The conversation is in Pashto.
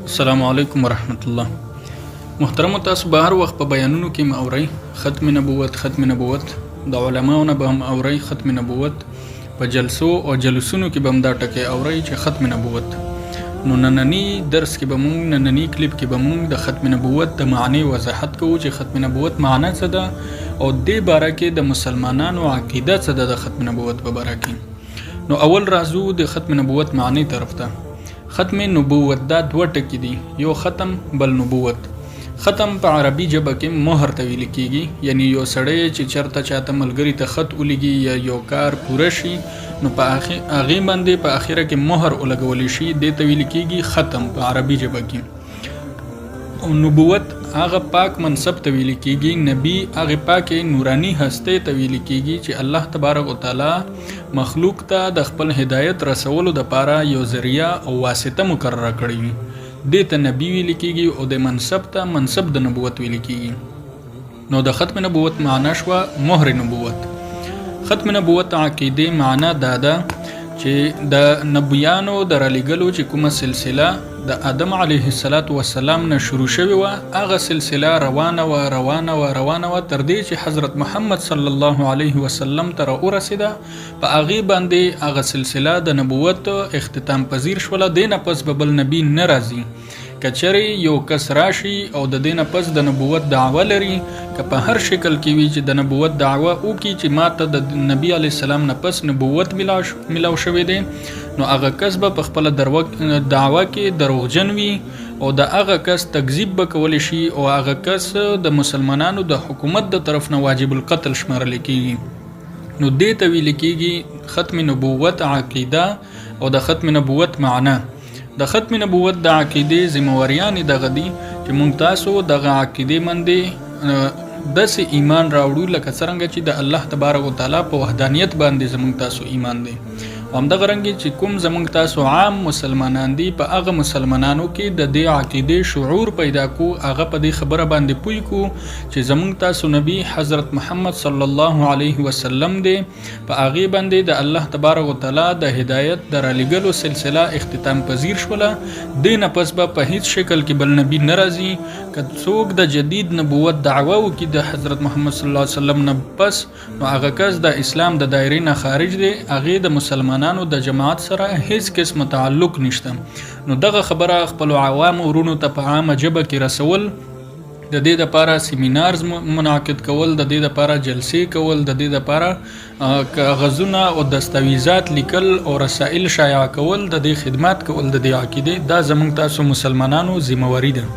السلام علیکم ورحمت الله. محترم تاسو به هر وخت په بیانونو کې ماوري ختم نبوت د علماونو به هم اوري ختم نبوت په جلسو او جلسونو کې به هم دا ټکی اوري چې ختم نبوت. نو نننی درس کې به مونږ نننی کلیپ کې به مونږ د ختم نبوت د معنی وضاحت کوو چې ختم نبوت معنی څه ده او دې باره کې د مسلمانانو عقیده څه ده د ختم نبوت په باره کې. نو اول راځو د ختم نبوت معنی طرف ته. ختم نبوت دا دوه ټکي دي، یو ختم بل نبوت. ختم په عربي ژبه کې مهر ته ویل کیږي، یعنی یو سړی چې چرته چاته ملګری ته خط ولګي یا یو کار پوره شي نو په هغې باندې په اخره کې مهر ولګولی شي، دې ته ویل کیږي ختم په عربي ژبه کې. او نبوت هغه پاک منصب ته ویل کیږي، نبی هغه پاک نورانی هسته ته ویل کیږي چې الله تبارک وتعالى مخلوق ته د خپل هدایت رسولو د پاره یو ذریعہ او واسطه مقرره کړی وي، دې ته نبی ویل کیږي او د منصب ته منصب د نبوت ویل کیږي. نو د ختم نبوت معنا شو مهر نبوت. ختم نبوت عقیده معنا دادا چې د نبیانو د رالېږلو چې کومه سلسله د آدم علیه السلام نه شروع شوې وه، هغه سلسله روانه وه تر دې چې حضرت محمد صلی الله علیه وسلم ته راورسېده. په هغې باندې هغه سلسله د نبوت اختتام پذیر شوله. دې نه پس به بل نبی نه راځي. که چېرې یو کس راشي او د دې نه پس د نبوت دعوه لري، که په هر شکل کې وي چې د نبوت دعوه وکړي چې ما ته د نبی علیه السلام نه پس نبوت ملاو شوی دی، نو هغه کس به په خپله دعوه کې دروغجن وي او د هغه کس تکذیب به کولی شي او هغه کس د مسلمانانو د حکومت د طرف نه واجب القتل شمارل کیږي. نو دې ته ویل کیږي ختم نبوت عقیده او د ختم نبوت معنا. د ختم نبوت د عقیدې ذمہواریان دغه دي چې موږ تاسو دغه عقیدې باندې داسې ایمان راوړو لکه څرنګه چې د الله تبارک وتعالی په وحدانیت باندې زموږ تاسو ایمان دی. همدغه رنګ چې کوم زموږ تاسو عام مسلمانان دي، په هغه مسلمانانو کې د دې عقیدې شعور پیدا کو، هغه په دې خبره باندې پوي کو چې زموږ تاسو نبی حضرت محمد صلی الله علیه وسلم دی، په هغې باندې د الله تبارک وتعالی د هدایت د رالېږلو سلسله اختتام پذیر شوله. دې نه پس به په هیڅ شکل کې بل نبی نه راځي. که څوک د جدید نبوت دعوه وکړي د حضرت محمد صلی الله علیه وسلم نه پس، نو هغه کس د اسلام د دایرې نه خارج دی، هغې د مسلمانانو د جماعت سره هیڅ قسم تعلق نشته. نو دغه خبره خپل عوام ورونو ته په عامه ژبه کې رسول، د دې لپاره سیمینارز منعقد کول، د دې لپاره جلسې کول، د دې لپاره کاغذونه او دستاویزات لیکل او رسائل شایع کول، د دې خدمات کول د دې عقیدې، دا زموږ تاسو مسلمانانو ذمہواری ده.